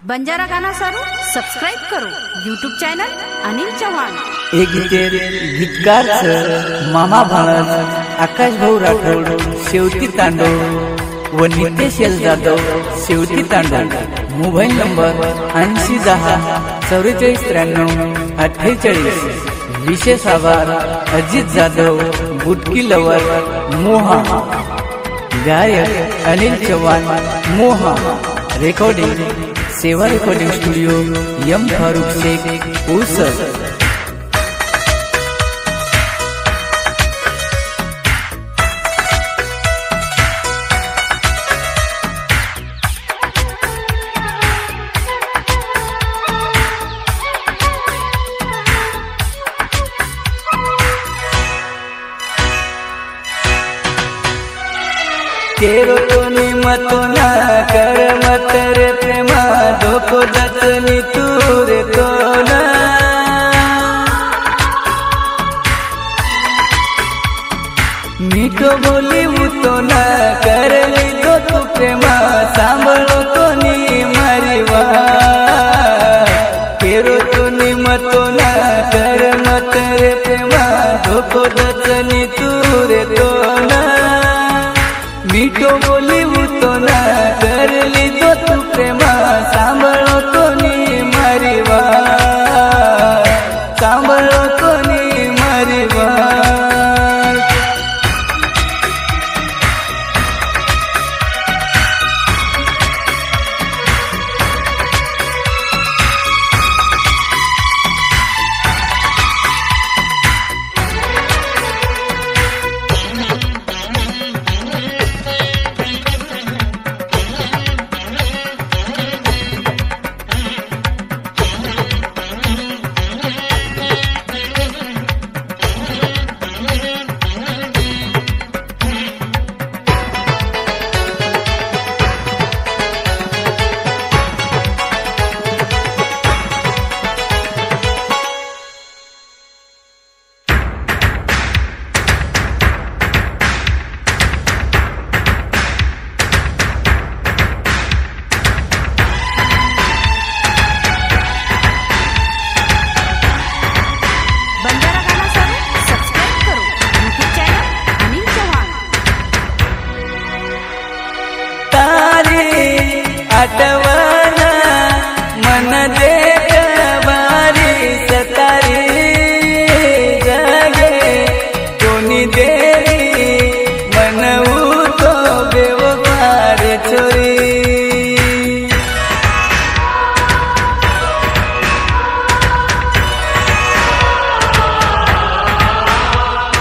बंजारा गाना सारू सबस्क्राईब करू यूट्यूब चॅनल अनिल चव्हाण। एक गीतकार मामा भाणज आकाश भाऊ राठोड शेवटी तांडव व नितेश जाधव शेवटी तांडव। Mobile number 8010449348। विशेष आभार अजित जाधव बुटकी लवर मोहा। गायक अनिल चव्हाण मोहा। रेकॉर्डिंग सेवा recording studio M Farukh Shaikh उसर। केरो तोनी मतो ना कर मत रे प्रेमा धोको दतनी तूरे तो ना। मीठो बोली तो ना कर ली दो तू प्रेमा सांभळो कोनी मारी वात। केरो तोनी मतो ना कर मत रे प्रेमा धोको दतनी तूरे तो ना। मीठो बोली तो ना कर ली तो तू प्रेमा सांभळो कोनी मारी वात। सांभळो कोनी मारी वात। आठवना मन दे बारी सतारी जगे कोनी देरी मनऊ तो बेवफार छोरी।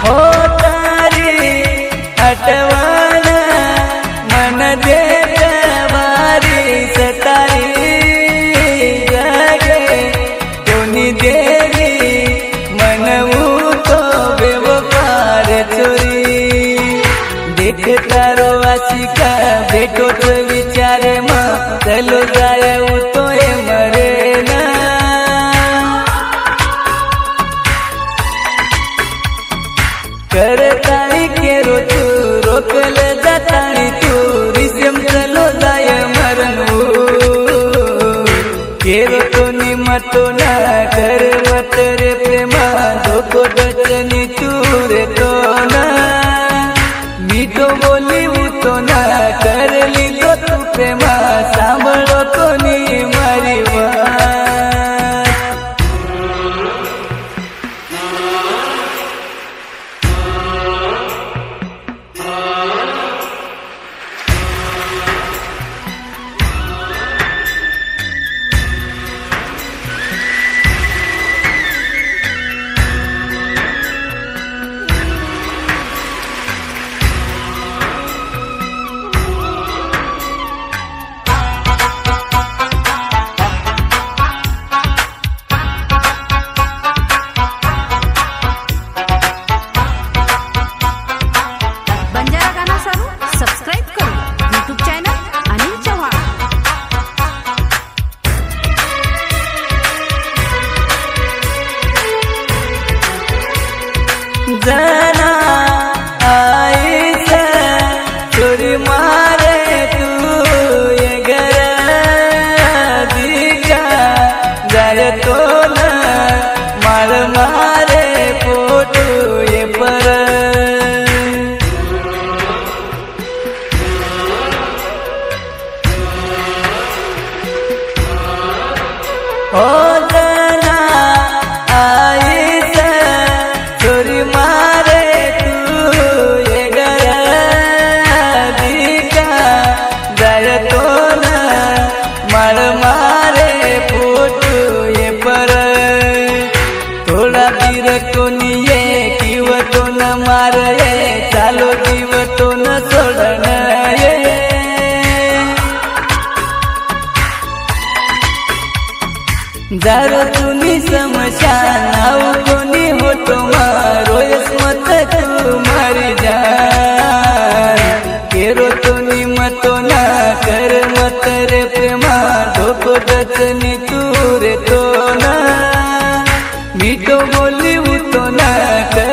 हो तारी आठवना मन दे सतारी जगे कोनी देरी मनऊ तो बेवफार छोरी। देख तारो आशिका भेटो तो विचारे मां चलो जाए तो ए मरे ना। करताई केरो तू रोकल जातानी तू रिसम चलो जाय मरनू। केरो तोनी मतो ना कर मत रे प्रेमा धोको दचनी तूरे तो ना। मीठो बोली तो ना कर ली तो तू प्रेमा सांभळो कोनी मारी वात। हो जना आईस चोरी मारे तू ये दिका जायतो ना मार मारे पोटू ये पर थोडा दीर कोणी ये किव तो न मार ये चालो जीव तो न सोडण ये जरा तुनी समशान आऊ कोणी होतो मारो मत तू मारी जान केरो तुनी मतो ना कर मत रे प्रेमा धोको दचनी तू रे तो ना मी तो बोली तो ना कर